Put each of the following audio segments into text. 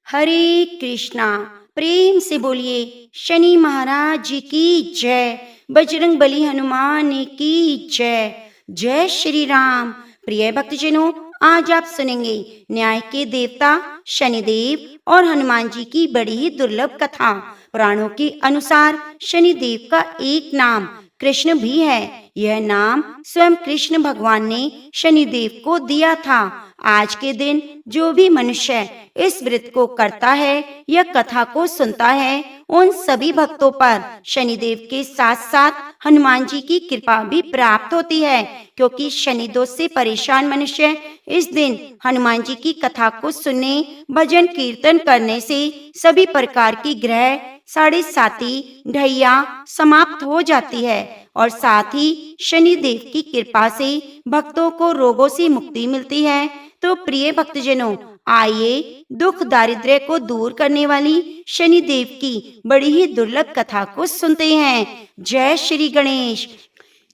हरे कृष्णा। प्रेम से बोलिए शनि महाराज जी की जय। बजरंग बली हनुमान की जय। जय श्री राम। प्रिय भक्तजनों, आज आप सुनेंगे न्याय के देवता शनिदेव और हनुमान जी की बड़ी ही दुर्लभ कथा। पुराणों के अनुसार शनिदेव का एक नाम कृष्ण भी है। यह नाम स्वयं कृष्ण भगवान ने शनिदेव को दिया था। आज के दिन जो भी मनुष्य इस व्रत को करता है या कथा को सुनता है, उन सभी भक्तों पर शनिदेव के साथ साथ हनुमान जी की कृपा भी प्राप्त होती है, क्योंकि शनि दोष से परेशान मनुष्य इस दिन हनुमान जी की कथा को सुनने, भजन कीर्तन करने से सभी प्रकार की ग्रह साढ़े साती ढैया समाप्त हो जाती है और साथ ही शनिदेव की कृपा से भक्तों को रोगों से मुक्ति मिलती है। तो प्रिय भक्तजनों, आइए दुख दारिद्र्य को दूर करने वाली शनिदेव की बड़ी ही दुर्लभ कथा को सुनते हैं। जय श्री गणेश।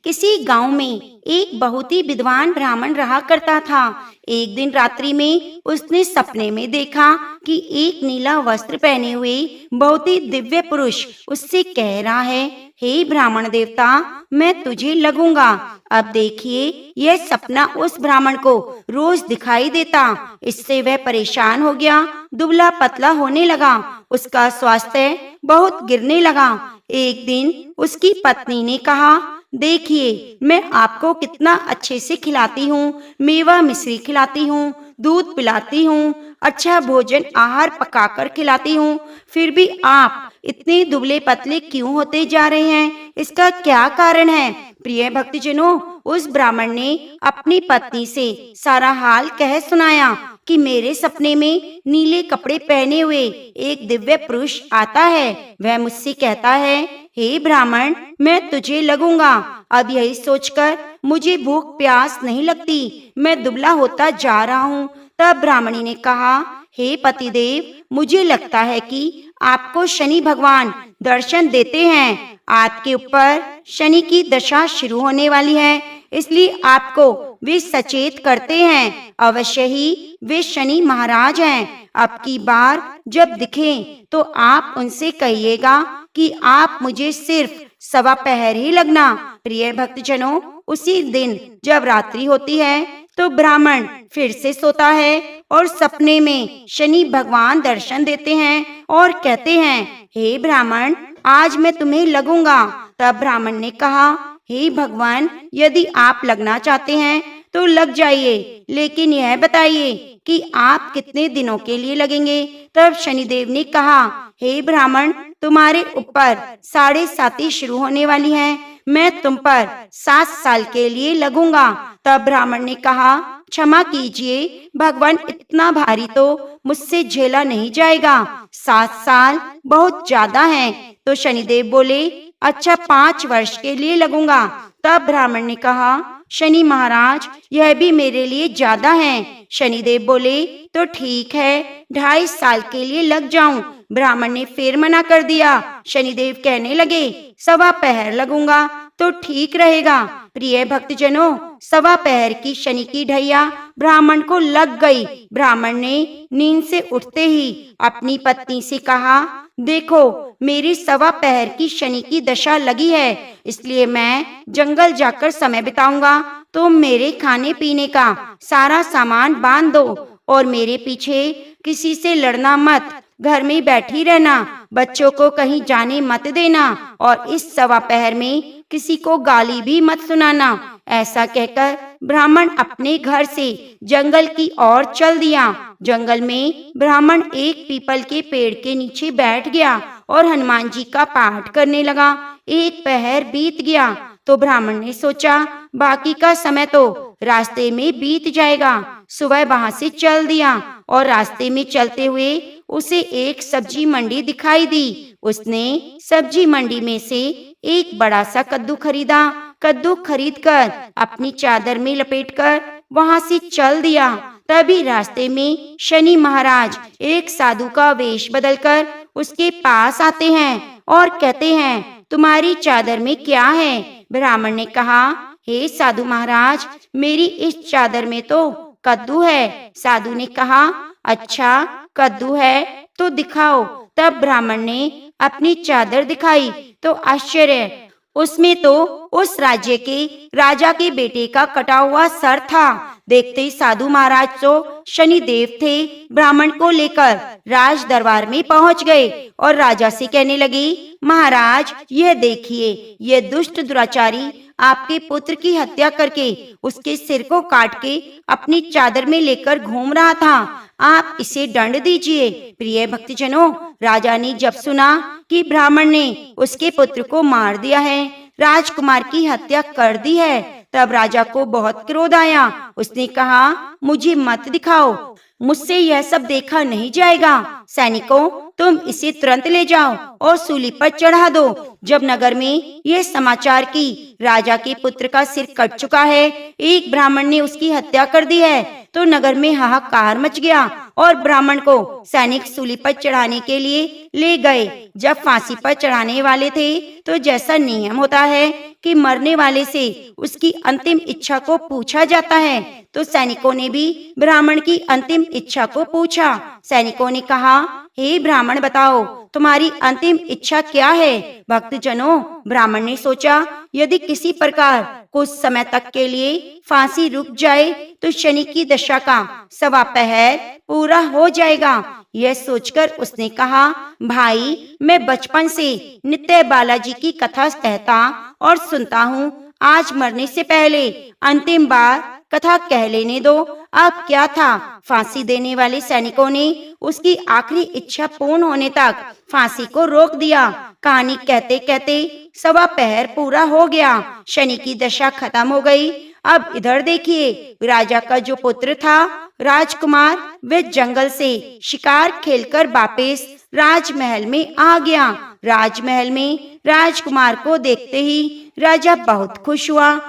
किसी गांव में एक बहुत ही विद्वान ब्राह्मण रहा करता था। एक दिन रात्रि में उसने सपने में देखा कि एक नीला वस्त्र पहने हुए बहुत ही दिव्य पुरुष उससे कह रहा है, हे ब्राह्मण देवता, मैं तुझे लगूंगा। अब देखिए, यह सपना उस ब्राह्मण को रोज दिखाई देता। इससे वह परेशान हो गया, दुबला पतला होने लगा, उसका स्वास्थ्य बहुत गिरने लगा। एक दिन उसकी पत्नी ने कहा, देखिए, मैं आपको कितना अच्छे से खिलाती हूँ, मेवा मिश्री खिलाती हूँ, दूध पिलाती हूँ, अच्छा भोजन आहार पकाकर खिलाती हूँ, फिर भी आप इतने दुबले पतले क्यों होते जा रहे हैं? इसका क्या कारण है? प्रिय भक्तजनों, उस ब्राह्मण ने अपनी पत्नी से सारा हाल कह सुनाया कि मेरे सपने में नीले कपड़े पहने हुए एक दिव्य पुरुष आता है। वह मुझसे कहता है, हे ब्राह्मण, मैं तुझे लगूंगा। अब यही सोचकर मुझे भूख प्यास नहीं लगती, मैं दुबला होता जा रहा हूँ। तब ब्राह्मणी ने कहा, हे पतिदेव, मुझे लगता है कि आपको शनि भगवान दर्शन देते हैं। आपके ऊपर शनि की दशा शुरू होने वाली है, इसलिए आपको वे सचेत करते हैं। अवश्य ही वे शनि महाराज हैं। अब की बार जब दिखें तो आप उनसे कहिएगा कि आप मुझे सिर्फ सवा पहर ही लगना। प्रिय भक्तजनों, उसी दिन जब रात्रि होती है तो ब्राह्मण फिर से सोता है और सपने में शनि भगवान दर्शन देते हैं और कहते हैं, हे ब्राह्मण, आज मैं तुम्हें लगूंगा। तब ब्राह्मण ने कहा, हे भगवान, यदि आप लगना चाहते हैं तो लग जाइए, लेकिन यह बताइए कि आप कितने दिनों के लिए लगेंगे? तब शनिदेव ने कहा, हे ब्राह्मण, तुम्हारे ऊपर साढ़े साती शुरू होने वाली है, मैं तुम पर 7 साल के लिए लगूंगा। तब ब्राह्मण ने कहा, क्षमा कीजिए भगवान, इतना भारी तो मुझसे झेला नहीं जाएगा, 7 साल बहुत ज्यादा है। तो शनिदेव बोले, अच्छा 5 वर्ष के लिए लगूंगा। तब ब्राह्मण ने कहा, शनि महाराज, यह भी मेरे लिए ज्यादा है। शनिदेव बोले, तो ठीक है, 2.5 साल के लिए लग जाऊं। ब्राह्मण ने फिर मना कर दिया। शनिदेव कहने लगे, सवा पहर लगूंगा तो ठीक रहेगा। प्रिय भक्तजनों, सवा पहर की शनि की ढैया ब्राह्मण को लग गई। ब्राह्मण ने नींद से उठते ही अपनी पत्नी से कहा, देखो, मेरी सवा पहर की शनि की दशा लगी है, इसलिए मैं जंगल जाकर समय बिताऊंगा। तो मेरे खाने पीने का सारा सामान बांध दो और मेरे पीछे किसी से लड़ना मत, घर में बैठी रहना, बच्चों को कहीं जाने मत देना और इस सवा पहर में किसी को गाली भी मत सुनाना। ऐसा कहकर ब्राह्मण अपने घर से जंगल की ओर चल दिया। जंगल में ब्राह्मण एक पीपल के पेड़ के नीचे बैठ गया और हनुमान जी का पाठ करने लगा। एक पहर बीत गया तो ब्राह्मण ने सोचा, बाकी का समय तो रास्ते में बीत जाएगा। सुबह वहां से चल दिया और रास्ते में चलते हुए उसे एक सब्जी मंडी दिखाई दी। उसने सब्जी मंडी में से एक बड़ा सा कद्दू खरीदा। कद्दू खरीदकर अपनी चादर में लपेटकर वहां से चल दिया। तभी रास्ते में शनि महाराज एक साधु का वेश बदलकर उसके पास आते हैं और कहते हैं, तुम्हारी चादर में क्या है? ब्राह्मण ने कहा, हे साधु महाराज, मेरी इस चादर में तो कद्दू है। साधु ने कहा, अच्छा कद्दू है तो दिखाओ। तब ब्राह्मण ने अपनी चादर दिखाई तो आश्चर्य, उसमें तो उस राज्य के राजा के बेटे का कटा हुआ सर था। देखते ही साधु महाराज तो शनिदेव थे, ब्राह्मण को लेकर राज दरबार में पहुंच गए और राजा से कहने लगे, महाराज यह देखिए, यह दुष्ट दुराचारी आपके पुत्र की हत्या करके उसके सिर को काट के अपनी चादर में लेकर घूम रहा था। आप इसे दंड दीजिए। प्रिय भक्तजनों, राजा ने जब सुना कि ब्राह्मण ने उसके पुत्र को मार दिया है, राजकुमार की हत्या कर दी है, तब राजा को बहुत क्रोध आया। उसने कहा, मुझे मत दिखाओ, मुझसे यह सब देखा नहीं जाएगा। सैनिकों, तुम इसे तुरंत ले जाओ और सूली पर चढ़ा दो। जब नगर में यह समाचार कि राजा के पुत्र का सिर कट चुका है, एक ब्राह्मण ने उसकी हत्या कर दी है, तो नगर में हाहाकार मच गया और ब्राह्मण को सैनिक सूली पर चढ़ाने के लिए ले गए। जब फांसी पर चढ़ाने वाले थे, तो जैसा नियम होता है कि मरने वाले से उसकी अंतिम इच्छा को पूछा जाता है, तो सैनिकों ने भी ब्राह्मण की अंतिम इच्छा को पूछा। सैनिकों ने कहा, हे ब्राह्मण, बताओ तुम्हारी अंतिम इच्छा क्या है? भक्तजनों, ब्राह्मण ने सोचा, यदि किसी प्रकार कुछ समय तक के लिए फांसी रुक जाए तो शनि की दशा का 1.25 पहर पूरा हो जाएगा। यह सोचकर उसने कहा, भाई, मैं बचपन से नित्य बालाजी की कथा कहता और सुनता हूँ। आज मरने से पहले अंतिम बार कथा कह लेने दो। अब क्या था, फांसी देने वाले सैनिकों ने उसकी आखिरी इच्छा पूर्ण होने तक फांसी को रोक दिया। कहानी कहते कहते 1.25 पहर पूरा हो गया, शनि की दशा खत्म हो गई। अब इधर देखिए, राजा का जो पुत्र था राजकुमार, वह जंगल से शिकार खेलकर वापस राजमहल में आ गया। राजमहल में राजकुमार को देखते ही राजा बहुत खुश हुआ,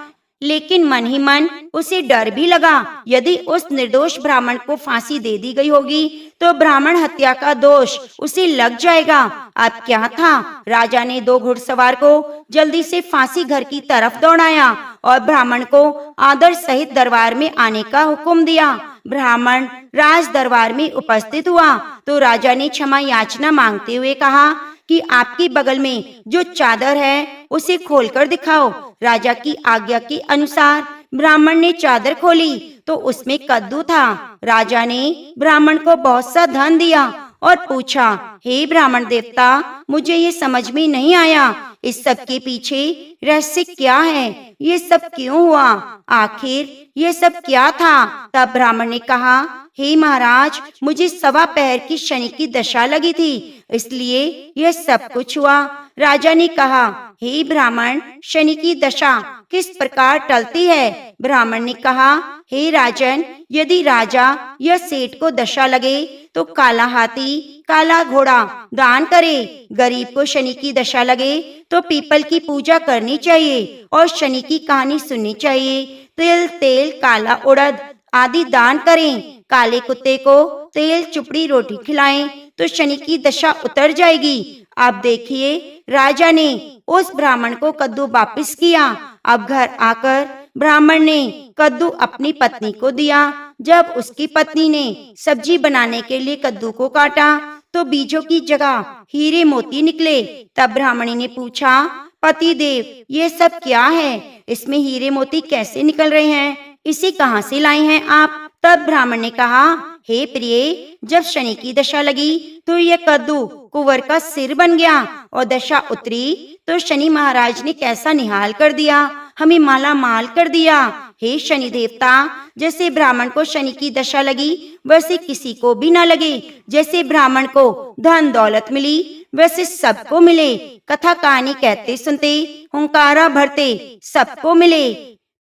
लेकिन मन ही मन उसे डर भी लगा। यदि उस निर्दोष ब्राह्मण को फांसी दे दी गई होगी तो ब्राह्मण हत्या का दोष उसे लग जाएगा। अब क्या था, राजा ने 2 घुड़सवार को जल्दी से फांसी घर की तरफ दौड़ाया और ब्राह्मण को आदर सहित दरबार में आने का हुक्म दिया। ब्राह्मण राज दरबार में उपस्थित हुआ तो राजा ने क्षमा याचना मांगते हुए कहा कि आपकी बगल में जो चादर है उसे खोलकर दिखाओ। राजा की आज्ञा के अनुसार ब्राह्मण ने चादर खोली तो उसमें कद्दू था। राजा ने ब्राह्मण को बहुत सा धन दिया और पूछा, हे ब्राह्मण देवता, मुझे ये समझ में नहीं आया, इस सब के पीछे रहस्य क्या है? ये सब क्यों हुआ? आखिर ये सब क्या था? तब ब्राह्मण ने कहा, हे महाराज, मुझे 1.25 पहर की शनि की दशा लगी थी, इसलिए यह सब कुछ हुआ। राजा ने कहा, हे ब्राह्मण, शनि की दशा किस प्रकार टलती है? ब्राह्मण ने कहा, हे राजन, यदि राजा या सेठ को दशा लगे तो काला हाथी, काला घोड़ा दान करे। गरीब को शनि की दशा लगे तो पीपल की पूजा करनी चाहिए और शनि की कहानी सुननी चाहिए। तिल, तेल, काला उड़द आदि दान करें। काले कुत्ते को तेल चुपड़ी रोटी खिलाएं तो शनि की दशा उतर जाएगी। अब देखिए, राजा ने उस ब्राह्मण को कद्दू वापस किया। अब घर आकर ब्राह्मण ने कद्दू अपनी पत्नी को दिया। जब उसकी पत्नी ने सब्जी बनाने के लिए कद्दू को काटा तो बीजों की जगह हीरे मोती निकले। तब ब्राह्मणी ने पूछा, पति देव, ये सब क्या है? इसमें हीरे मोती कैसे निकल रहे हैं? इसे कहाँ से लाए हैं आप? तब ब्राह्मण ने कहा, हे प्रिय, जब शनि की दशा लगी तो यह कद्दू कुंवर का सिर बन गया और दशा उतरी तो शनि महाराज ने कैसा निहाल कर दिया, हमें माला माल कर दिया। हे शनि देवता, जैसे ब्राह्मण को शनि की दशा लगी वैसे किसी को भी न लगे। जैसे ब्राह्मण को धन दौलत मिली वैसे सबको मिले। कथा कहानी कहते सुनते हुंकारा भरते सबको मिले।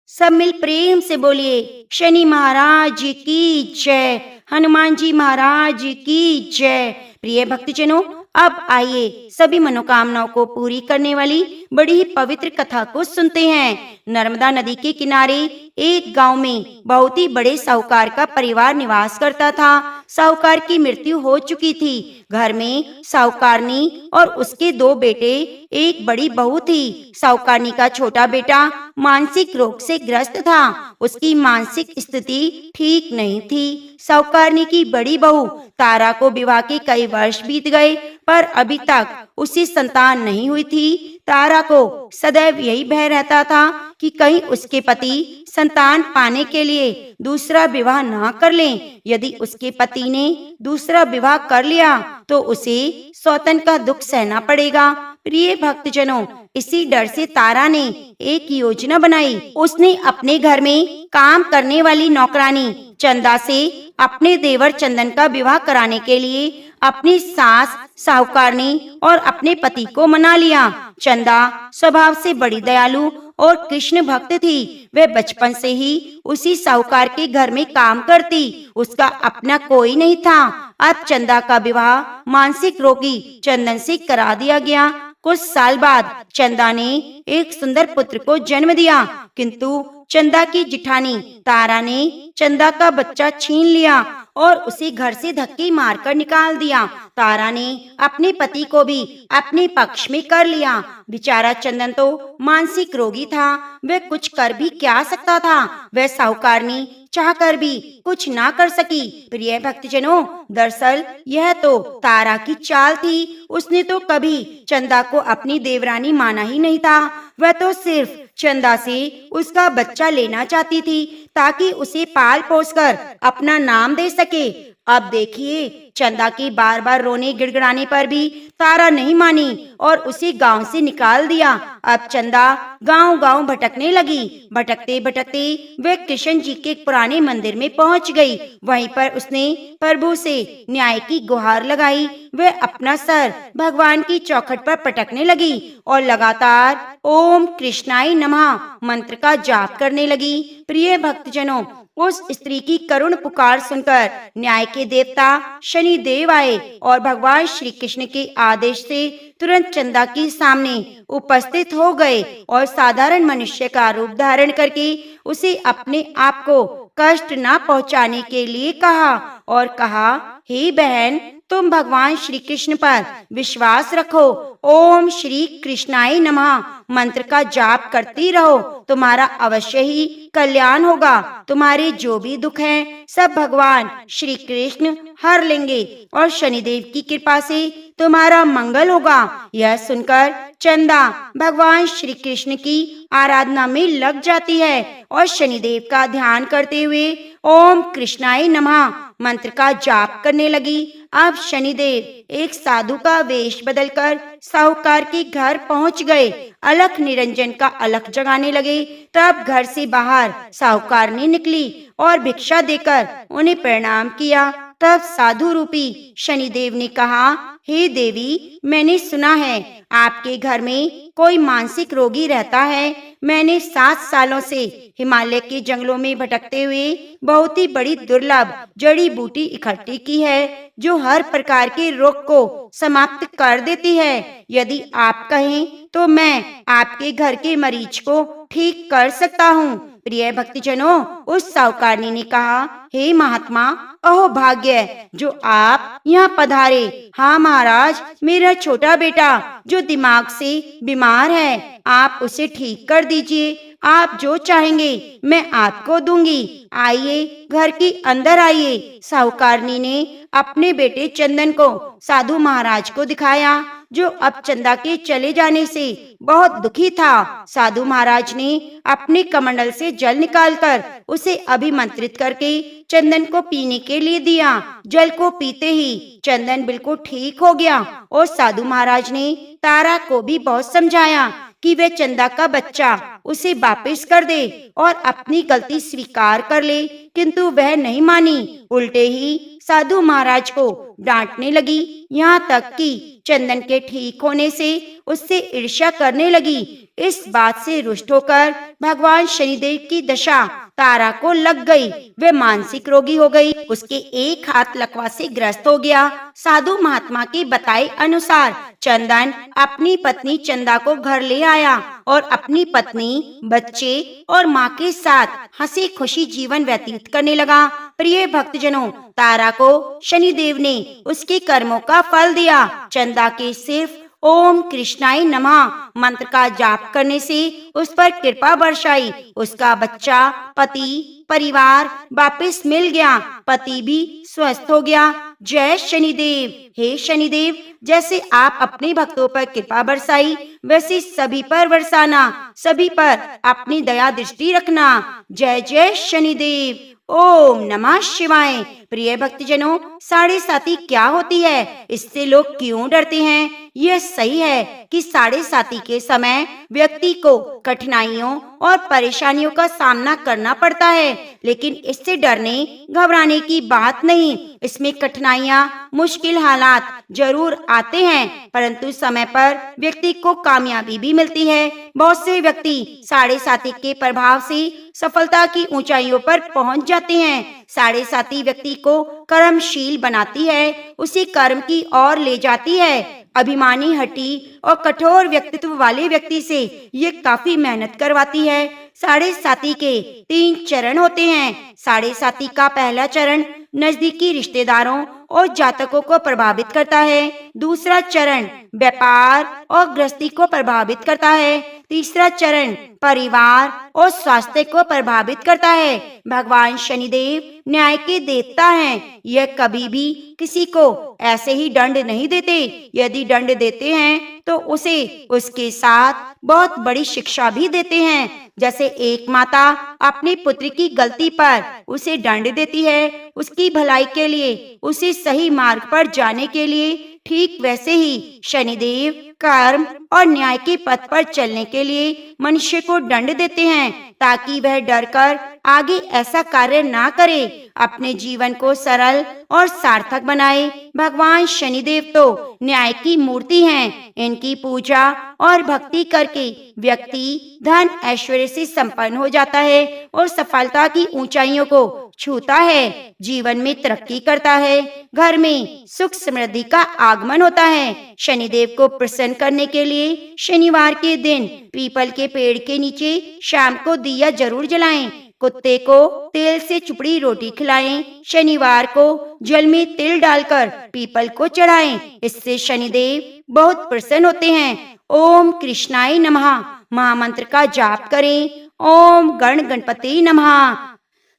सब मिल प्रेम से बोलिए, शनि महाराज की जय, हनुमान जी महाराज की जय। प्रिय भक्तजनों, अब आइए सभी मनोकामनाओं को पूरी करने वाली बड़ी ही पवित्र कथा को सुनते हैं। नर्मदा नदी के किनारे एक गांव में बहुत ही बड़े साहूकार का परिवार निवास करता था। साहूकार की मृत्यु हो चुकी थी। घर में साहूकारनी और उसके 2 बेटे, एक बड़ी बहू थी। साहूकारनी का छोटा बेटा मानसिक रोग से ग्रस्त था। उसकी मानसिक स्थिति ठीक नहीं थी। साहूकारनी की बड़ी बहू तारा को विवाह के कई वर्ष बीत गए, पर अभी तक उसे संतान नहीं हुई थी। तारा को सदैव यही भय रहता था कि कहीं उसके पति संतान पाने के लिए दूसरा विवाह ना कर लें। यदि उसके पति ने दूसरा विवाह कर लिया तो उसे सौतन का दुख सहना पड़ेगा। प्रिय भक्तजनों, इसी डर से तारा ने एक योजना बनाई। उसने अपने घर में काम करने वाली नौकरानी चंदा से अपने देवर चंदन का विवाह कराने के लिए अपनी सास साहूकारनी और अपने पति को मना लिया। चंदा स्वभाव से बड़ी दयालु और कृष्ण भक्त थी। वह बचपन से ही उसी साहूकार के घर में काम करती। उसका अपना कोई नहीं था। अब चंदा का विवाह मानसिक रोगी चंदन से करा दिया गया। कुछ साल बाद चंदा ने एक सुंदर पुत्र को जन्म दिया, किंतु चंदा की जिठानी तारा ने चंदा का बच्चा छीन लिया और उसे घर से धक्के मारकर निकाल दिया। तारा ने अपने पति को भी अपने पक्ष में कर लिया। बेचारा चंदन तो मानसिक रोगी था। वह कुछ कर भी क्या सकता था। वह साहूकारनी चाहकर भी कुछ ना कर सकी। प्रिय भक्तजनों, दरअसल यह तो तारा की चाल थी। उसने तो कभी चंदा को अपनी देवरानी माना ही नहीं था। वह तो सिर्फ चंदा से उसका बच्चा लेना चाहती थी ताकि उसे पाल पोस कर अपना नाम दे सके। अब देखिए, चंदा के बार बार रोने गिड़गिड़ाने पर भी तारा नहीं मानी और उसे गांव से निकाल दिया। अब चंदा गांव-गांव भटकने लगी। भटकते भटकते वह कृष्ण जी के पुराने मंदिर में पहुंच गई। वहीं पर उसने प्रभु से न्याय की गुहार लगाई। वह अपना सर भगवान की चौखट पर पटकने लगी और लगातार ओम कृष्णाय नमः मंत्र का जाप करने लगी। प्रिय भक्तजनों, उस स्त्री की करुण पुकार सुनकर न्याय के देवता शनि देव आए और भगवान श्री कृष्ण के आदेश से तुरंत चंदा के सामने उपस्थित हो गए और साधारण मनुष्य का रूप धारण करके उसे अपने आप को कष्ट न पहुंचाने के लिए कहा और कहा, हे बहन, तुम भगवान श्री कृष्ण पर विश्वास रखो। ओम श्री कृष्णाय नमः मंत्र का जाप करती रहो। तुम्हारा अवश्य ही कल्याण होगा। तुम्हारे जो भी दुख हैं सब भगवान श्री कृष्ण हर लेंगे और शनिदेव की कृपा से तुम्हारा मंगल होगा। यह सुनकर चंदा भगवान श्री कृष्ण की आराधना में लग जाती है और शनिदेव का ध्यान करते हुए ओम कृष्णाय नमः मंत्र का जाप करने लगी। अब शनिदेव एक साधु का वेश बदलकर साहूकार के घर पहुंच गए। अलख निरंजन का अलख जगाने लगे। तब घर से बाहर साहूकार ने निकली और भिक्षा देकर उन्हें प्रणाम किया। तब साधु रूपी शनिदेव ने कहा, हे देवी, मैंने सुना है आपके घर में कोई मानसिक रोगी रहता है। मैंने 7 सालों से हिमालय के जंगलों में भटकते हुए बहुत ही बड़ी दुर्लभ जड़ी बूटी इकट्ठी की है जो हर प्रकार के रोग को समाप्त कर देती है। यदि आप कहें तो मैं आपके घर के मरीज को ठीक कर सकता हूँ। प्रिय भक्तजनों, उस साहूकारनी ने कहा, हे महात्मा, अहो भाग्य जो आप यहाँ पधारे। हाँ महाराज, मेरा छोटा बेटा जो दिमाग से बीमार है, आप उसे ठीक कर दीजिए। आप जो चाहेंगे मैं आपको दूंगी। आइए, घर के अंदर आइए। साहूकारनी ने अपने बेटे चंदन को साधु महाराज को दिखाया जो अब चंदा के चले जाने से बहुत दुखी था। साधु महाराज ने अपने कमंडल से जल निकालकर उसे अभिमंत्रित करके चंदन को पीने के लिए दिया। जल को पीते ही चंदन बिल्कुल ठीक हो गया और साधु महाराज ने तारा को भी बहुत समझाया कि वे चंदा का बच्चा उसे वापस कर दे और अपनी गलती स्वीकार कर ले, किंतु वह नहीं मानी। उल्टे ही साधु महाराज को डांटने लगी, यहाँ तक कि चंदन के ठीक होने से उससे ईर्ष्या करने लगी। इस बात से रुष्ट होकर भगवान शनिदेव की दशा तारा को लग गई। वे मानसिक रोगी हो गई। उसके एक हाथ लकवा से ग्रस्त हो गया। साधु महात्मा के बताए अनुसार चंदन अपनी पत्नी चंदा को घर ले आया और अपनी पत्नी, बच्चे और माँ के साथ हंसी खुशी जीवन व्यतीत करने लगा। प्रिय भक्तजनों, तारा को शनिदेव ने उसके कर्मों का फल दिया। चंदा के सिर्फ ओम कृष्णाय नमः मंत्र का जाप करने से उस पर कृपा बरसाई। उसका बच्चा, पति, परिवार वापस मिल गया। पति भी स्वस्थ हो गया। जय शनिदेव। हे शनिदेव, जैसे आप अपने भक्तों पर कृपा बरसाई, वैसे सभी पर बरसाना, सभी पर अपनी दया दृष्टि रखना। जय जय शनिदेव। ओम नमः शिवाय। प्रिय भक्तजनों, साढ़े साती क्या होती है? इससे लोग क्यों डरते हैं? यह सही है कि साढ़े साती के समय व्यक्ति को कठिनाइयों और परेशानियों का सामना करना पड़ता है, लेकिन इससे डरने घबराने की बात नहीं। इसमें कठिनाइयाँ, मुश्किल हालात जरूर आते हैं, परंतु समय पर व्यक्ति को कामयाबी भी मिलती है। बहुत से व्यक्ति साढ़े साती के प्रभाव से सफलता की ऊंचाइयों पर पहुंच जाते हैं। साढ़े साती व्यक्ति को कर्मशील बनाती है, उसी कर्म की ओर ले जाती है। अभिमानी, हठी और कठोर व्यक्तित्व वाले व्यक्ति से ये काफी मेहनत करवाती है। साढ़े साती के 3 चरण होते हैं। साढ़े साती का पहला चरण नजदीकी रिश्तेदारों और जातकों को प्रभावित करता है। दूसरा चरण व्यापार और गृहस्थी को प्रभावित करता है। तीसरा चरण परिवार और स्वास्थ्य को प्रभावित करता है। भगवान शनिदेव न्याय के देवता हैं। यह कभी भी किसी को ऐसे ही दंड नहीं देते। यदि दंड देते हैं तो उसे उसके साथ बहुत बड़ी शिक्षा भी देते हैं। जैसे एक माता अपने पुत्र की गलती पर उसे दंड देती है, उसकी भलाई के लिए, उसे सही मार्ग पर जाने के लिए, ठीक वैसे ही शनिदेव कर्म और न्याय के पथ पर चलने के लिए मनुष्य को दंड देते हैं, ताकि वह डरकर आगे ऐसा कार्य ना करे, अपने जीवन को सरल और सार्थक बनाए। भगवान शनिदेव तो न्याय की मूर्ति हैं। इनकी पूजा और भक्ति करके व्यक्ति धन ऐश्वर्य से संपन्न हो जाता है और सफलता की ऊंचाइयों को छूता है, जीवन में तरक्की करता है, घर में सुख समृद्धि का आगमन होता है। शनिदेव को प्रसन्न करने के लिए शनिवार के दिन पीपल के पेड़ के नीचे शाम को दिया जरूर जलाएं। कुत्ते को तेल से चुपड़ी रोटी खिलाएं। शनिवार को जल में तिल डालकर पीपल को चढ़ाएं। इससे शनिदेव बहुत प्रसन्न होते हैं। ओम कृष्णाय नमः महामंत्र का जाप करें। ओम गण गणपति नमः।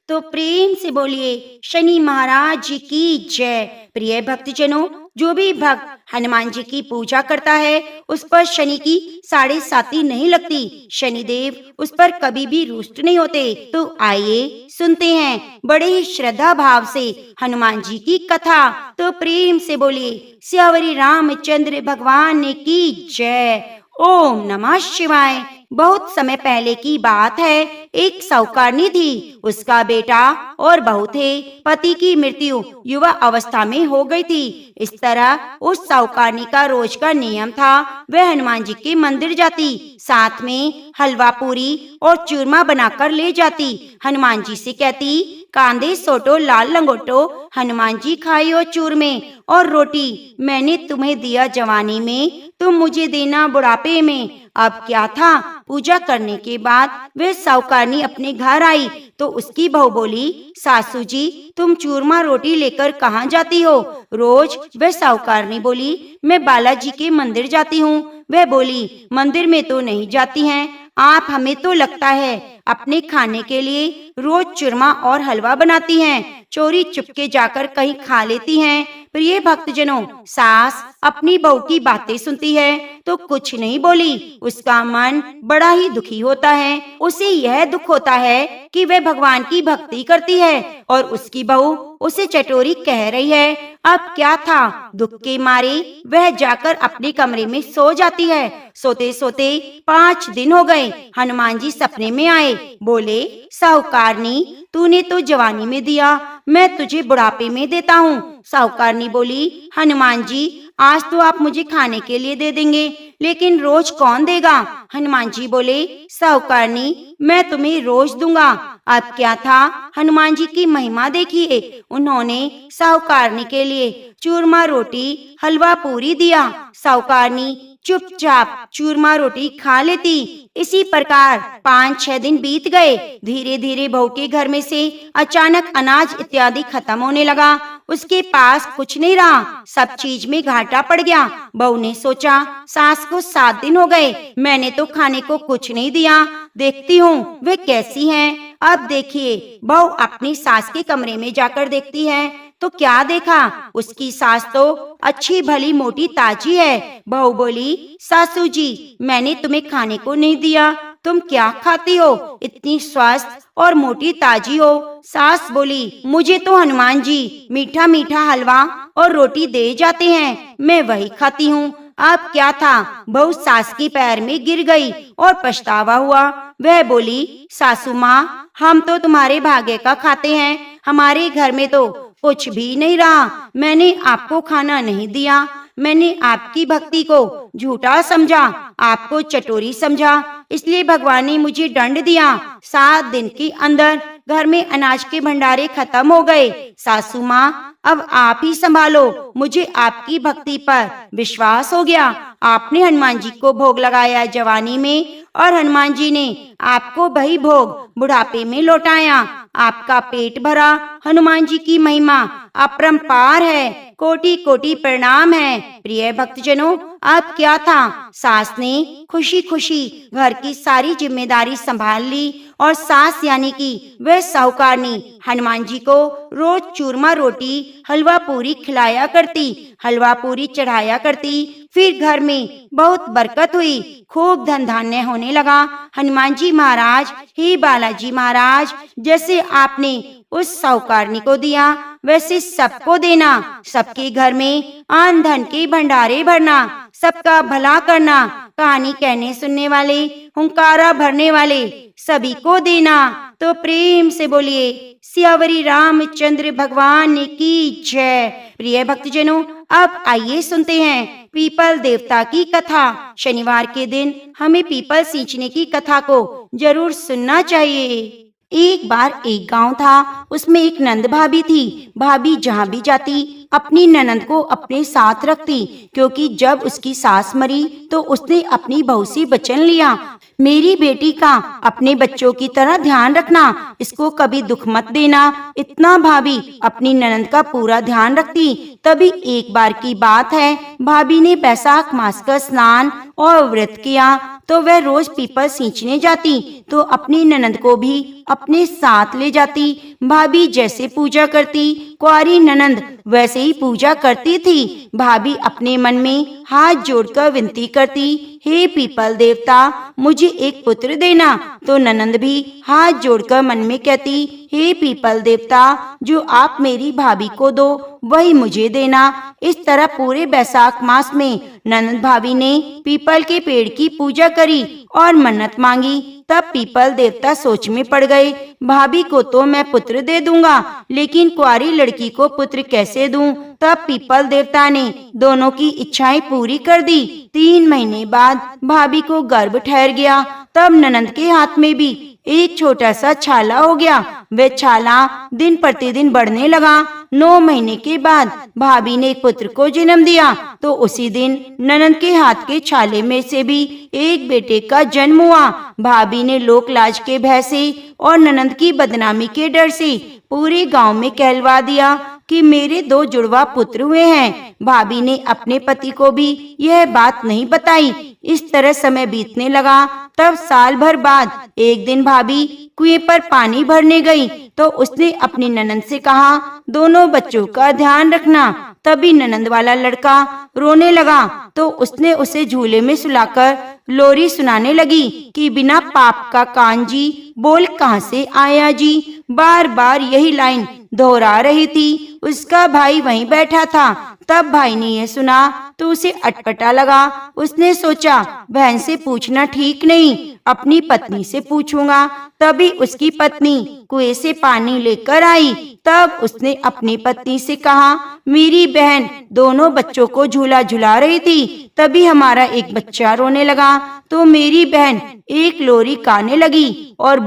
तो प्रेम से बोलिए शनि महाराज जी की जय। प्रिय भक्तजनों, जो भी भक्त हनुमान जी की पूजा करता है उस पर शनि की साढ़े साती नहीं लगती। शनिदेव उस पर कभी भी रुष्ट नहीं होते। तो आइए सुनते हैं बड़े ही श्रद्धा भाव से हनुमान जी की कथा। तो प्रेम से बोलिए सियावरी रामचंद्र भगवान की जय। ओम नमः शिवाय। बहुत समय पहले की बात है। एक साहूकारनी थी, उसका बेटा और बहू थे। पति की मृत्यु युवा अवस्था में हो गई थी। इस तरह उस साहूकारनी का रोज का नियम था, वह हनुमान जी के मंदिर जाती, साथ में हलवा पूरी और चूरमा बनाकर ले जाती। हनुमान जी से कहती, कांदे सोटो लाल लंगोटो, हनुमान जी खाइयो चूरमे और रोटी, मैंने तुम्हें दिया जवानी में, तुम मुझे देना बुढ़ापे में। अब क्या था, पूजा करने के बाद वह साहूकारनी अपने घर आई तो उसकी बहू बोली, सासू जी तुम चूरमा रोटी लेकर कहाँ जाती हो रोज? वह साहूकारनी बोली, मैं बालाजी के मंदिर जाती हूँ। वह बोली, मंदिर में तो नहीं जाती हैं आप, हमें तो लगता है अपने खाने के लिए रोज चूरमा और हलवा बनाती हैं, चोरी चुपके जाकर कहीं खा लेती हैं। प्रिय भक्तजनों, सास अपनी बहू की बातें सुनती है तो कुछ नहीं बोली। उसका मन बड़ा ही दुखी होता है। उसे यह दुख होता है कि वह भगवान की भक्ति करती है और उसकी बहू उसे चटोरी कह रही है। अब क्या था, दुख के मारे वह जाकर अपने कमरे में सो जाती है। सोते सोते 5 दिन हो गए। हनुमान जी सपने में आए, बोले, साहूकारनी तूने तो जवानी में दिया, मैं तुझे बुढ़ापे में देता हूँ। साहूकारनी बोली, हनुमान जी आज तो आप मुझे खाने के लिए दे देंगे, लेकिन रोज कौन देगा? हनुमान जी बोले, साहूकारनी मैं तुम्हें रोज दूंगा। अब क्या था, हनुमान जी की महिमा देखिए। उन्होंने साहूकारनी के लिए चूरमा रोटी हलवा पूरी दिया। साहूकारनी चुपचाप चूरमा रोटी खा लेती। इसी प्रकार 5-6 दिन बीत गए। धीरे धीरे बहू के घर में से अचानक अनाज इत्यादि खत्म होने लगा। उसके पास कुछ नहीं रहा, सब चीज में घाटा पड़ गया। बहू ने सोचा, सास को 7 दिन हो गए, मैंने तो खाने को कुछ नहीं दिया, देखती हूँ वे कैसी हैं। अब देखिए, बहू अपनी सास के कमरे में जाकर देखती है तो क्या देखा, उसकी सास तो अच्छी भली मोटी ताजी है। बहू बोली, सासू जी, मैंने तुम्हें खाने को नहीं दिया, तुम क्या खाती हो, इतनी स्वस्थ और मोटी ताजी हो। सास बोली, मुझे तो हनुमान जी मीठा मीठा हलवा और रोटी दे जाते हैं, मैं वही खाती हूँ। अब क्या था, बहू सास के पैर में गिर गई और पछतावा हुआ। वह बोली, सासू माँ, हम तो तुम्हारे भाग्य का खाते हैं, हमारे घर में तो कुछ भी नहीं रहा, मैंने आपको खाना नहीं दिया, मैंने आपकी भक्ति को झूठा समझा, आपको चटोरी समझा, इसलिए भगवान ने मुझे दंड दिया। 7 दिन के अंदर घर में अनाज के भंडारे खत्म हो गए। सासू माँ, अब आप ही संभालो, मुझे आपकी भक्ति पर विश्वास हो गया। आपने हनुमान जी को भोग लगाया जवानी में और हनुमान जी ने आपको वही भोग बुढ़ापे में लौटाया। आपका पेट भरा, हनुमान जी की महिमा अपरंपार है, कोटि कोटि प्रणाम है। प्रिय भक्तजनों, अब क्या था, सास ने खुशी खुशी घर की सारी जिम्मेदारी संभाल ली और सास यानी कि वह साहूकारनी हनुमान जी को रोज चूरमा रोटी हलवा पूरी खिलाया करती, हलवा पूरी चढ़ाया करती। फिर घर में बहुत बरकत हुई, खूब धन धान्य होने लगा। हनुमान जी महाराज, हे बालाजी महाराज, जैसे आपने उस साहूकारनी को दिया वैसे सबको देना, सबके घर में आन धन के भंडारे भरना, सबका भला करना, कहानी कहने सुनने वाले, हुंकारा भरने वाले सभी को देना। तो प्रेम से बोलिए, सियावरी रामचंद्र भगवान की जय। प्रिय भक्तजनों, अब आइए सुनते हैं पीपल देवता की कथा। शनिवार के दिन हमें पीपल सींचने की कथा को जरूर सुनना चाहिए। एक बार एक गांव था, उसमें एक नंद भाभी थी। भाभी जहाँ भी जाती अपनी ननंद को अपने साथ रखती, क्योंकि जब उसकी सास मरी तो उसने अपनी बहू से वचन लिया, मेरी बेटी का अपने बच्चों की तरह ध्यान रखना, इसको कभी दुख मत देना। इतना भाभी अपनी ननंद का पूरा ध्यान रखती। तभी एक बार की बात है, भाभी ने बैसाख मास का स्नान और व्रत किया तो वह रोज पीपल सींचने जाती, तो अपनी ननंद को भी अपने साथ ले जाती। भाभी जैसे पूजा करती, कुंवारी ननंद वैसे ही पूजा करती थी। भाभी अपने मन में हाथ जोड़कर विनती करती, हे पीपल देवता, मुझे एक पुत्र देना। तो ननंद भी हाथ जोड़कर मन में कहती, हे पीपल देवता, जो आप मेरी भाभी को दो वही मुझे देना। इस तरह पूरे बैसाख मास में ननंद भाभी ने पीपल के पेड़ की पूजा करी और मन्नत मांगी। तब पीपल देवता सोच में पड़ गए, भाभी को तो मैं पुत्र दे दूंगा, लेकिन कुंवारी लड़की को पुत्र कैसे दूं? तब पीपल देवता ने दोनों की इच्छाएं पूरी कर दी। 3 महीने बाद भाभी को गर्भ ठहर गया। तब ननंद के हाथ में भी एक छोटा सा छाला हो गया। वह छाला दिन प्रतिदिन बढ़ने लगा। 9 महीने के बाद भाभी ने एक पुत्र को जन्म दिया। तो उसी दिन ननंद के हाथ के छाले में से भी एक बेटे का जन्म हुआ। भाभी ने लोक लाज के भय से और ननंद की बदनामी के डर से पूरे गांव में कहलवा दिया कि मेरे 2 जुड़वा पुत्र हुए हैं। भाभी ने अपने पति को भी यह बात नहीं बताई। इस तरह समय बीतने लगा। तब साल भर बाद एक दिन भाभी कुएं पर पानी भरने गई तो उसने अपनी ननंद से कहा, दोनों बच्चों का ध्यान रखना। तभी ननंद वाला लड़का रोने लगा तो उसने उसे झूले में सुलाकर लोरी सुनाने लगी कि बिना पाप का कान जी, बोल कहाँ से आया जी। बार बार यही लाइन दोहरा रही थी। उसका भाई वहीं बैठा था। तब भाई ने यह सुना तो उसे अटपटा लगा। उसने सोचा, बहन से पूछना ठीक नहीं, अपनी पत्नी से पूछूंगा। तभी उसकी पत्नी कुएं से पानी लेकर आई। तब उसने अपनी पत्नी से कहा, मेरी बहन दोनों बच्चों को झूला झुला रही थी, तभी हमारा एक बच्चा रोने लगा तो मेरी बहन एक लोरी गाने लगी और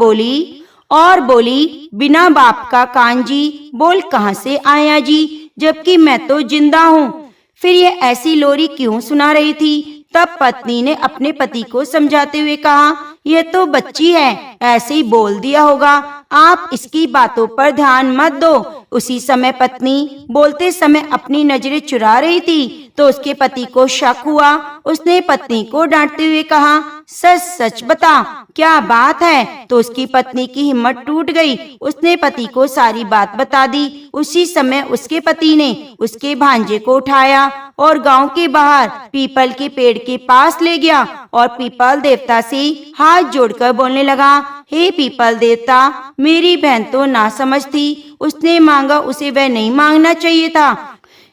बोली बिना बाप का कान जी, बोल कहाँ से आया जी, जबकि मैं तो जिंदा हूँ। फिर यह ऐसी लोरी क्यों सुना रही थी? तब पत्नी ने अपने पति को समझाते हुए कहा, यह तो बच्ची है, ऐसे ही बोल दिया होगा, आप इसकी बातों पर ध्यान मत दो। उसी समय पत्नी बोलते समय अपनी नजरें चुरा रही थी तो उसके पति को शक हुआ। उसने पत्नी को डांटते हुए कहा, सच सच बता, क्या बात है? तो उसकी पत्नी की हिम्मत टूट गई। उसने पति को सारी बात बता दी। उसी समय उसके पति ने उसके भांजे को उठाया और गांव के बाहर पीपल के पेड़ के पास ले गया और पीपल देवता से हाथ जोड़कर बोलने लगा, हे पीपल देवता, मेरी बहन तो नासमझ थी, उसने मांगा उसे वह नहीं मांगना चाहिए था,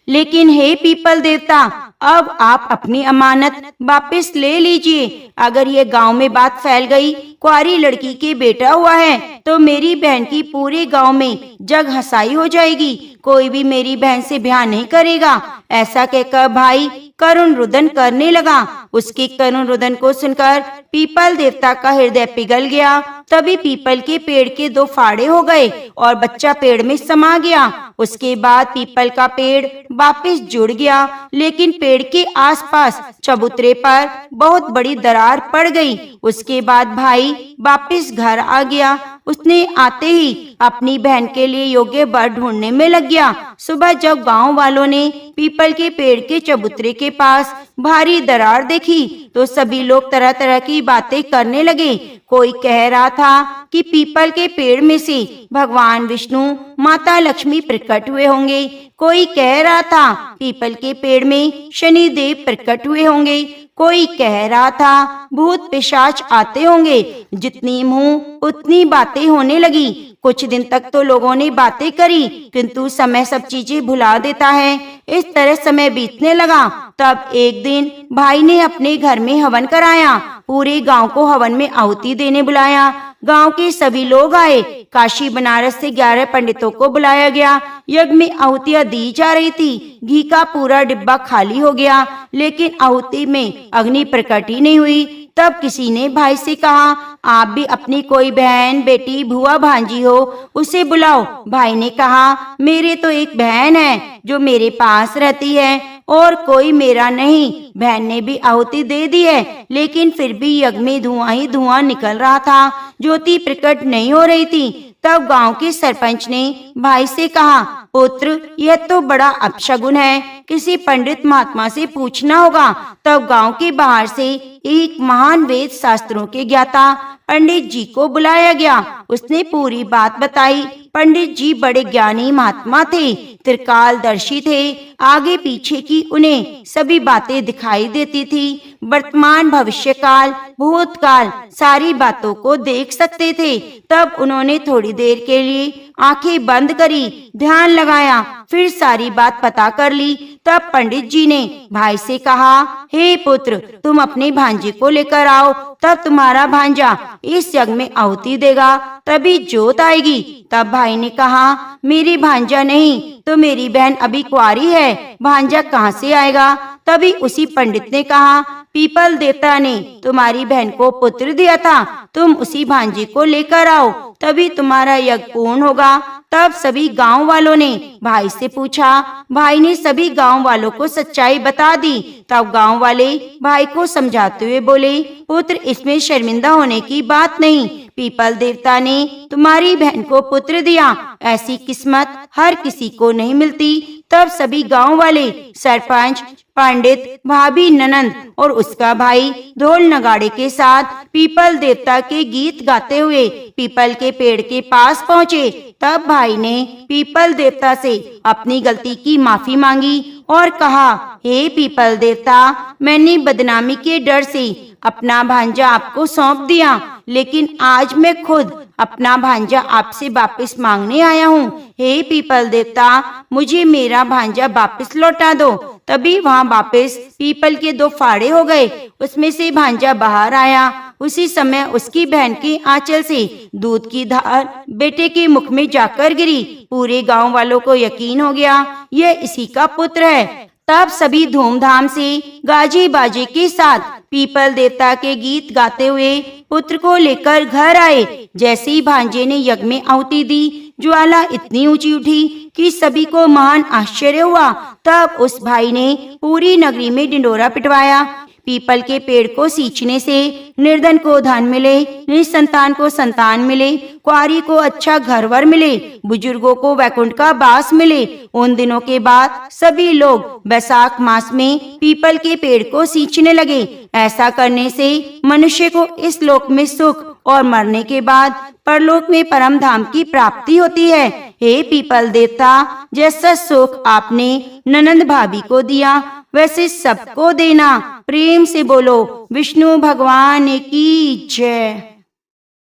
लेकिन हे पीपल देवता, अब आप अपनी अमानत वापस ले लीजिए। अगर ये गांव में बात फैल गई, कुंवारी लड़की के बेटा हुआ है, तो मेरी बहन की पूरे गांव में जग हंसाई हो जाएगी, कोई भी मेरी बहन से ब्याह नहीं करेगा। ऐसा कहकर भाई करुण रुदन करने लगा। उसके करुण रुदन को सुनकर पीपल देवता का हृदय पिघल गया। तभी पीपल के पेड़ के दो फाड़े हो गए और बच्चा पेड़ में समा गया। उसके बाद पीपल का पेड़ वापस जुड़ गया, लेकिन पेड़ के आसपास चबूतरे पर बहुत बड़ी दरार पड़ गई। उसके बाद भाई वापस घर आ गया। उसने आते ही अपनी बहन के लिए योग्य वर ढूंढने में लग गया। सुबह जब गांव वालों ने पीपल के पेड़ के चबूतरे के पास भारी दरार देखी तो सभी लोग तरह तरह की बातें करने लगे। कोई कह रहा था कि पीपल के पेड़ में से भगवान विष्णु माता लक्ष्मी प्रकट हुए होंगे। कोई कह रहा था पीपल के पेड़ में शनि देव प्रकट हुए होंगे। कोई कह रहा था भूत पिशाच आते होंगे। जितनी मुंह उतनी बातें होने लगी। कुछ दिन तक तो लोगों ने बातें करी, किंतु समय सब चीजें भुला देता है। इस तरह समय बीतने लगा। तब एक दिन भाई ने अपने घर में हवन कराया। पूरे गांव को हवन में आहुति देने बुलाया। गांव के सभी लोग आए। काशी बनारस से 11 पंडितों को बुलाया गया। यज्ञ में आहुतियां दी जा रही थी। घी का पूरा डिब्बा खाली हो गया, लेकिन आहुति में अग्नि प्रकट ही नहीं हुई। तब किसी ने भाई से कहा, आप भी अपनी कोई बहन, बेटी, भुआ, भांजी हो, उसे बुलाओ। भाई ने कहा, मेरे तो एक बहन है जो मेरे पास रहती है और कोई मेरा नहीं। बहन ने भी आहुति दे दी है, लेकिन फिर भी यज्ञ में धुआं ही धुआं निकल रहा था, ज्योति प्रकट नहीं हो रही थी। तब गांव के सरपंच ने भाई से कहा, पुत्र, यह तो बड़ा अपशगुन है, किसी पंडित महात्मा से पूछना होगा। तब गांव के बाहर से एक महान वेद शास्त्रों के ज्ञाता पंडित जी को बुलाया गया। उसने पूरी बात बताई। पंडित जी बड़े ज्ञानी महात्मा थे, त्रिकालदर्शी थे। आगे पीछे की उन्हें सभी बातें दिखाई देती थी। वर्तमान, भविष्य काल, भूतकाल, सारी बातों को देख सकते थे। तब उन्होंने थोड़ी देर के लिए आंखें बंद करी, ध्यान लगाया, फिर सारी बात पता कर ली। तब पंडित जी ने भाई से कहा, हे पुत्र, तुम अपने भांजे को लेकर आओ, तब तुम्हारा भांजा इस यज्ञ में आहुति देगा, तभी जोत आएगी। तब भाई ने कहा, मेरी भांजा नहीं तो मेरी बहन अभी कुंवारी है, भांजा कहाँ से आएगा? तभी उसी पंडित ने कहा, पीपल देवता ने तुम्हारी बहन को पुत्र दिया था, तुम उसी भांजे को लेकर आओ, तभी तुम्हारा यज्ञ पूर्ण होगा। तब सभी गांव वालों ने भाई से पूछा। भाई ने सभी गांव वालों को सच्चाई बता दी। तब गांव वाले भाई को समझाते हुए बोले, पुत्र, इसमें शर्मिंदा होने की बात नहीं। पीपल देवता ने तुम्हारी बहन को पुत्र दिया, ऐसी किस्मत हर किसी को नहीं मिलती। तब सभी गांव वाले, सरपंच, पंडित, भाभी, ननंद और उसका भाई ढोल नगाड़े के साथ पीपल देवता के गीत गाते हुए पीपल के पेड़ के पास पहुँचे। तब भाई ने पीपल देवता से अपनी गलती की माफी मांगी और कहा, हे पीपल देवता, मैंने बदनामी के डर से अपना भांजा आपको सौंप दिया, लेकिन आज मैं खुद अपना भांजा आपसे वापस मांगने आया हूँ। हे पीपल देवता, मुझे मेरा भांजा वापस लौटा दो। तभी वहाँ वापस पीपल के 2 फाड़े हो गए। उसमें से भांजा बाहर आया। उसी समय उसकी बहन के आंचल से दूध की धार बेटे के मुख में जाकर गिरी। पूरे गांव वालों को यकीन हो गया, यह इसी का पुत्र है। तब सभी धूमधाम से गाजे बाजे के साथ पीपल देवता के गीत गाते हुए पुत्र को लेकर घर आए। जैसे ही भांजे ने यज्ञ में आहुति दी, ज्वाला इतनी ऊंची उठी कि सभी को महान आश्चर्य हुआ। तब उस भाई ने पूरी नगरी में ढिंडोरा पिटवाया। पीपल के पेड़ को सींचने से निर्धन को धन मिले, निसंतान को संतान मिले, कुंवारी को अच्छा घर वर मिले, बुजुर्गों को वैकुंठ का वास मिले। उन दिनों के बाद सभी लोग वैशाख मास में पीपल के पेड़ को सींचने लगे। ऐसा करने से मनुष्य को इस लोक में सुख और मरने के बाद परलोक में परम धाम की प्राप्ति होती है। हे पीपल देवता, जैसा सुख आपने ननंद भाभी को दिया वैसे सबको देना। प्रेम से बोलो विष्णु भगवान की जय।